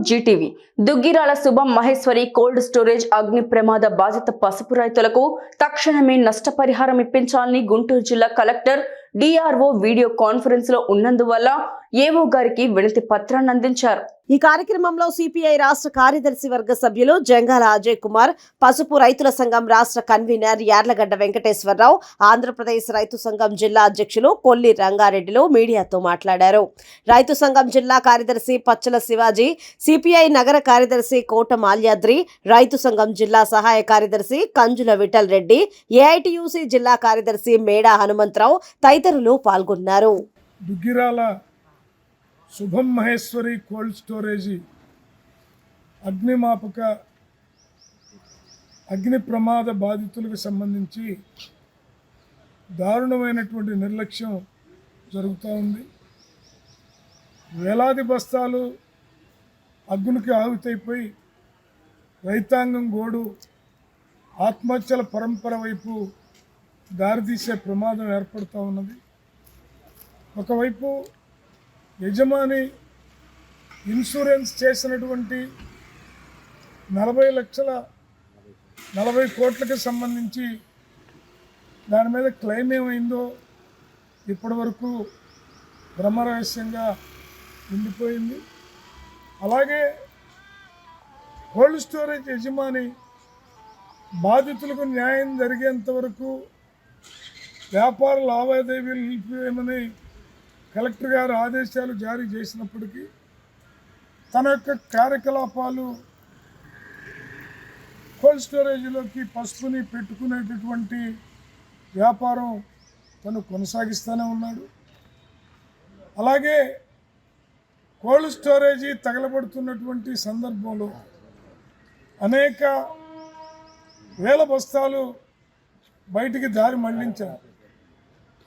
Zee TV Duggirala శుభం Maheshwari cold storage అగ్ని ప్రమాద బాధిత పసుపు రైతులకు తక్షణమే నష్టపరిహారం ఇప్పించాలని గుంటూరు జిల్లా కలెక్టర్ డిఆర్ఓ వీడియో కాన్ఫరెన్స్ లో ఉన్నందువల్ల ఏవో గారికి వినతి పత్రాన్ని అందించారు. ఈ కార్యక్రమంలో సిపిఐ రాష్ట్ర కార్యదర్శి వర్గ సభ్యులు జంగాల అజయ్ కుమార్, పసుపు రైతుల సంఘం రాష్ట్ర కన్వీనర్ యార్లగడ్డ వెంకటేశ్వరరావు, ఆంధ్రప్రదేశ్ రైతు సంఘం జిల్లా అధ్యక్షులు కొల్లి రంగారెడ్డిలు మీడియాతో మాట్లాడారు. రైతు సంఘం జిల్లా కార్యదర్శి పచ్చల శివాజీ, సిపిఐ నగర కార్యదర్శి కోట మాల్యాద్రి, రైతు సంఘం జిల్లా సహాయ కార్యదర్శి కంజుల విఠల్ రెడ్డి, ఏఐటియుసి జిల్లా కార్యదర్శి మేడా హనుమంతరావు తదితరులు పాల్గొన్నారు. దుగ్గిరాల శుభం మహేశ్వరి కోల్డ్ స్టోరేజీ అగ్నిమాపక అగ్ని ప్రమాద బాధితులకు సంబంధించి దారుణమైనటువంటి నిర్లక్ష్యం జరుగుతూ ఉంది. వేలాది బస్తాలు అగ్నికి ఆహుతైపోయి రైతాంగం గోడు ఆత్మహత్యల పరంపర వైపు దారితీసే ప్రమాదం ఏర్పడుతూ ఉన్నది. ఒకవైపు యజమాని ఇన్సూరెన్స్ చేసినటువంటి 40 కోట్లకి సంబంధించి దాని మీద క్లెయిమ్ ఏమైందో ఇప్పటి వరకు బ్రహ్మరహస్యంగా ఉండిపోయింది. అలాగే కోల్డ్ స్టోరేజ్ యజమాని బాధితులకు న్యాయం జరిగేంత వరకు వ్యాపార లావాదేవీలు నిలిపివేయమని కలెక్టర్ గారు ఆదేశాలు జారీ చేసినప్పటికీ తన యొక్క కార్యకలాపాలు కోల్డ్ స్టోరేజ్లోకి పసుపుని పెట్టుకునేటటువంటి వ్యాపారం తను కొనసాగిస్తూనే ఉన్నాడు. అలాగే కోల్డ్ స్టోరేజీ తగలబడుతున్నటువంటి సందర్భంలో అనేక వేల బస్తాలు బయటికి దారి మళ్లించారు.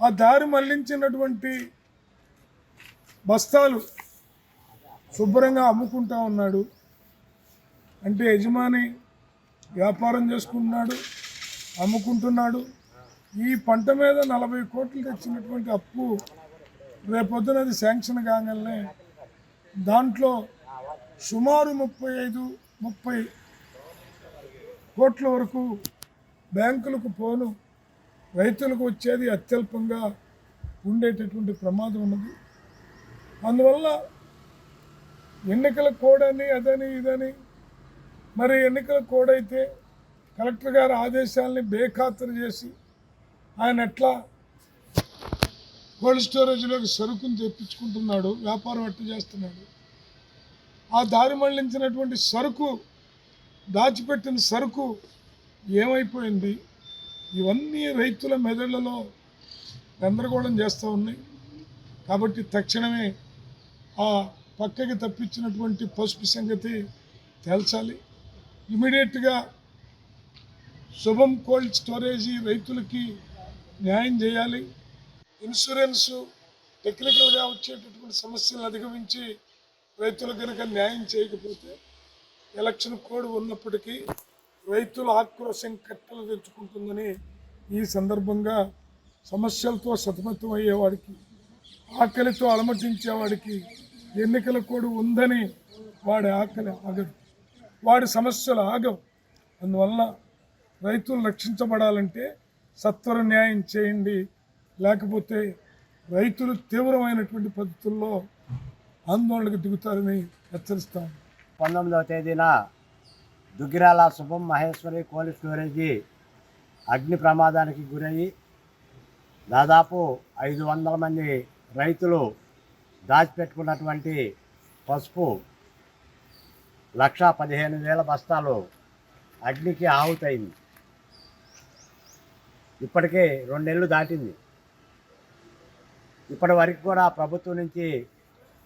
ఆ దారి మళ్లించినటువంటి బస్తాలు శుభ్రంగా అమ్ముకుంటా ఉన్నాడు. అంటే యజమాని వ్యాపారం చేసుకుంటున్నాడు, అమ్ముకుంటున్నాడు. ఈ పంట మీద 40 కోట్లు తెచ్చినటువంటి అప్పు రేపొద్దున అది శాంక్షన్ కాగానే దాంట్లో సుమారు 30 కోట్ల వరకు బ్యాంకులకు పోను, రైతులకు వచ్చేది అత్యల్పంగా ఉండేటటువంటి ప్రమాదం ఉన్నది. అందువల్ల ఎన్నికల కోడ్ అని అదని ఇదని, మరి ఎన్నికల కోడ్ అయితే కలెక్టర్ గారి ఆదేశాలని బేఖాతరు చేసి ఆయన ఎట్లా కోల్డ్ స్టోరేజ్లోకి సరుకుని తెప్పించుకుంటున్నాడు, వ్యాపారం ఎట్లా చేస్తున్నాడు. ఆ దారి మళ్లించినటువంటి సరుకు, దాచిపెట్టిన సరుకు ఏమైపోయింది, ఇవన్నీ రైతుల మెదళ్లలో గందరగోళం చేస్తూ ఉన్నాయి. కాబట్టి తక్షణమే ఆ పక్కకి తప్పించినటువంటి పసుపు సంగతి తేల్చాలి. ఇమీడియట్గా శుభం కోల్డ్ స్టోరేజీ రైతులకి న్యాయం చేయాలి. ఇన్సూరెన్సు టెక్నికల్గా వచ్చేటటువంటి సమస్యలను అధిగమించి రైతులకు కనుక న్యాయం చేయకపోతే ఎలక్షన్ కోడ్ ఉన్నప్పటికీ రైతుల ఆక్రోశం కట్టలు తెచ్చుకుంటుందని ఈ సందర్భంగా సమస్యలతో సతమతం అయ్యేవాడికి, ఆకలితో అలమటించేవాడికి ఎన్నికల కోడ్ ఉందని వాడి ఆకలి ఆగదు, వాడి సమస్యలు ఆగవు. అందువలన రైతులు రక్షించబడాలంటే సత్వర న్యాయం చేయండి, లేకపోతే రైతులు తీవ్రమైనటువంటి పద్ధతుల్లో ఆందోళనకు దిగుతారని హెచ్చరిస్తాం. 19వ తేదీన దుగ్గిరాల శుభం మహేశ్వరి కోల్డ్ స్టోరేజీ అగ్ని ప్రమాదానికి గురయ్యి దాదాపు 500 మంది రైతులు దాచిపెట్టుకున్నటువంటి పసుపు 1,15,000 బస్తాలు అగ్నికి ఆహుతైంది. ఇప్పటికే 2 నెలలు దాటింది. ఇప్పటి వరకు కూడా ప్రభుత్వం నుంచి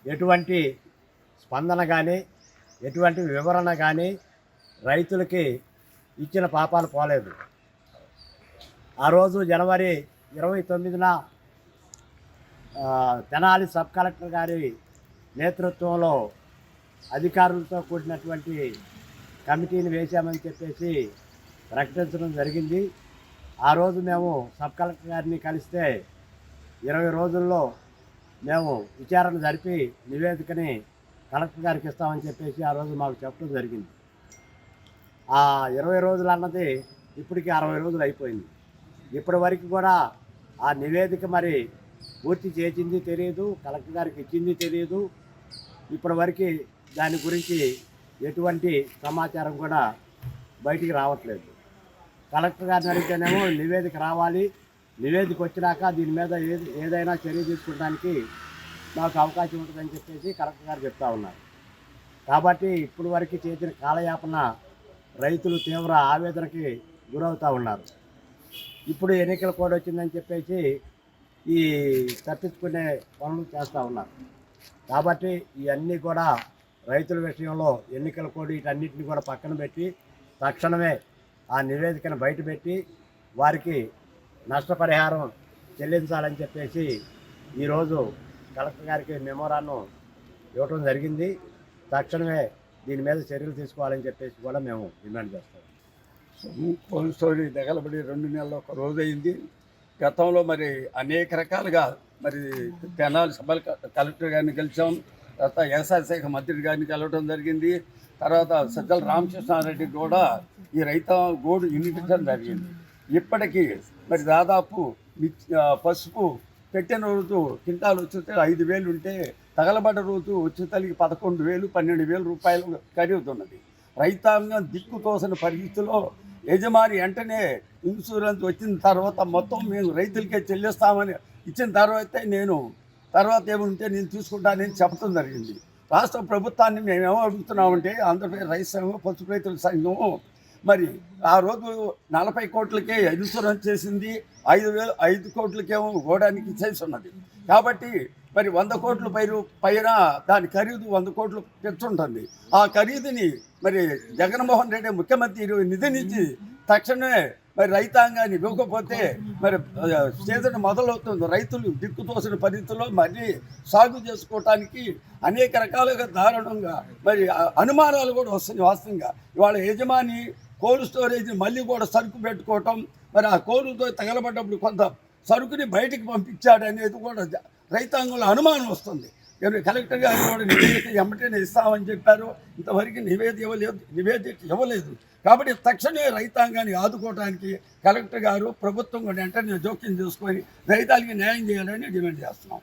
ఎటువంటి స్పందన కానీ ఎటువంటి వివరణ కానీ రైతులకి ఇచ్చిన పాపాలు పోలేదు. ఆ రోజు జనవరి 29న తెనాలి సబ్ కలెక్టర్ గారి నేతృత్వంలో అధికారులతో కూడినటువంటి కమిటీని వేశామని చెప్పేసి ప్రకటించడం జరిగింది. ఆ రోజు మేము సబ్ కలెక్టర్ గారిని కలిస్తే 20 రోజుల్లో మేము విచారణ జరిపి నివేదికని కలెక్టర్ గారికి ఇస్తామని చెప్పేసి ఆ రోజు మాకు చెప్పడం జరిగింది. ఆ 20 రోజులు అన్నది ఇప్పటికి 60 రోజులు అయిపోయింది. ఇప్పటి వరకు కూడా ఆ నివేదిక మరి పూర్తి చేసింది తెలియదు, కలెక్టర్ గారికి ఇచ్చింది తెలియదు. ఇప్పటి వరకు దాని గురించి ఎటువంటి సమాచారం కూడా బయటికి రావట్లేదు. కలెక్టర్ గారిని అడిగితేనేమో నివేదిక రావాలి, నివేదిక వచ్చినాక దీని మీద ఏదైనా చర్య తీసుకోవడానికి మాకు అవకాశం ఉంటుందని చెప్పేసి కలెక్టర్ గారు చెప్తా ఉన్నారు. కాబట్టి ఇప్పుడు వరకు చేసిన కాలయాపన రైతులు తీవ్ర ఆవేదనకి గురవుతూ ఉన్నారు. ఇప్పుడు ఎన్నికల కోడ్ వచ్చిందని చెప్పేసి ఈ తప్పించుకునే పనులు చేస్తూ ఉన్నారు. కాబట్టి ఇవన్నీ కూడా రైతుల విషయంలో ఎన్నికల కోడ్ వీటన్నిటిని కూడా పక్కన పెట్టి తక్షణమే ఆ నివేదికను బయటపెట్టి వారికి నష్టపరిహారం చెల్లించాలని చెప్పేసి ఈరోజు కలెక్టర్ గారికి మెమోరాను ఇవ్వటం జరిగింది. తక్షణమే దీని మీద చర్యలు తీసుకోవాలని చెప్పేసి కూడా మేము డిమాండ్ చేస్తాం. కోల్డ్ స్టోరేజ్ తగలబడి 2 నెలలు ఒక రోజు అయింది. గతంలో మరి అనేక రకాలుగా మరి తెనాలి సభలు కలెక్టర్ గారిని కలిసాం, తర్వాత వ్యవసాయ శాఖ మంత్రి గారిని కలవడం జరిగింది, తర్వాత సజ్జల రామకృష్ణారెడ్డి కూడా ఈ రైతు గోడు వినిపించడం జరిగింది. ఇప్పటికీ మరి దాదాపు పసుపు పెట్టిన రోజు క్వింటాలు వచ్చి 5,000 ఉంటే తగలబడ్డ రోజు వచ్చేతలికి 11,000 12,000 రూపాయలు ఖరీదున్నది. రైతాంగం దిక్కు తోసిన పరిస్థితిలో యజమాని వెంటనే ఇన్సూరెన్స్ వచ్చిన తర్వాత మొత్తం మేము రైతులకే చెల్లిస్తామని ఇచ్చిన తర్వాత ఏముంటే నేను తీసుకుంటానని చెప్పడం జరిగింది. రాష్ట్ర ప్రభుత్వాన్ని మేము ఏమడుగుతున్నామంటే ఆంధ్రప్రదేశ్ రైతు సంఘం, పసుపు రైతుల సంఘము మరి ఆ రోజు 40 కోట్లకే ఇన్సూరెన్స్ చేసింది, 5 కోట్లకేమో గోడానికి చేసి ఉన్నది. కాబట్టి మరి 100 కోట్ల పైన దాని ఖరీదు 100 కోట్లు పెంచుంటుంది. ఆ ఖరీదుని మరి జగన్మోహన్ రెడ్డి ముఖ్యమంత్రి నిధి నుంచి తక్షణమే మరి రైతాంగాన్ని ఇవ్వకపోతే మరి సీజన్ మొదలవుతుంది. రైతులు దిక్కుతోసిన పరిస్థితుల్లో మళ్ళీ సాగు చేసుకోవటానికి అనేక రకాలుగా దారుణంగా మరి అనుమానాలు కూడా వస్తుంది. వాస్తవంగా ఇవాళ యజమాని కోల్డ్ స్టోరేజ్ మళ్ళీ కూడా సరుకు పెట్టుకోవటం, మరి ఆ కోలుతో తగలబడ్డప్పుడు కొంత సరుకుని బయటికి పంపించాడు అనేది కూడా రైతాంగంలో అనుమానం వస్తుంది. కలెక్టర్ గారు కూడా నివేదిక వెంటనే ఇస్తామని చెప్పారు, ఇంతవరకు నివేదిక ఇవ్వలేదు. కాబట్టి తక్షణమే రైతాంగాన్ని ఆదుకోవడానికి కలెక్టర్ గారు ప్రభుత్వం కూడా వెంటనే జోక్యం చేసుకొని రైతానికి న్యాయం చేయాలని డిమాండ్ చేస్తున్నాం.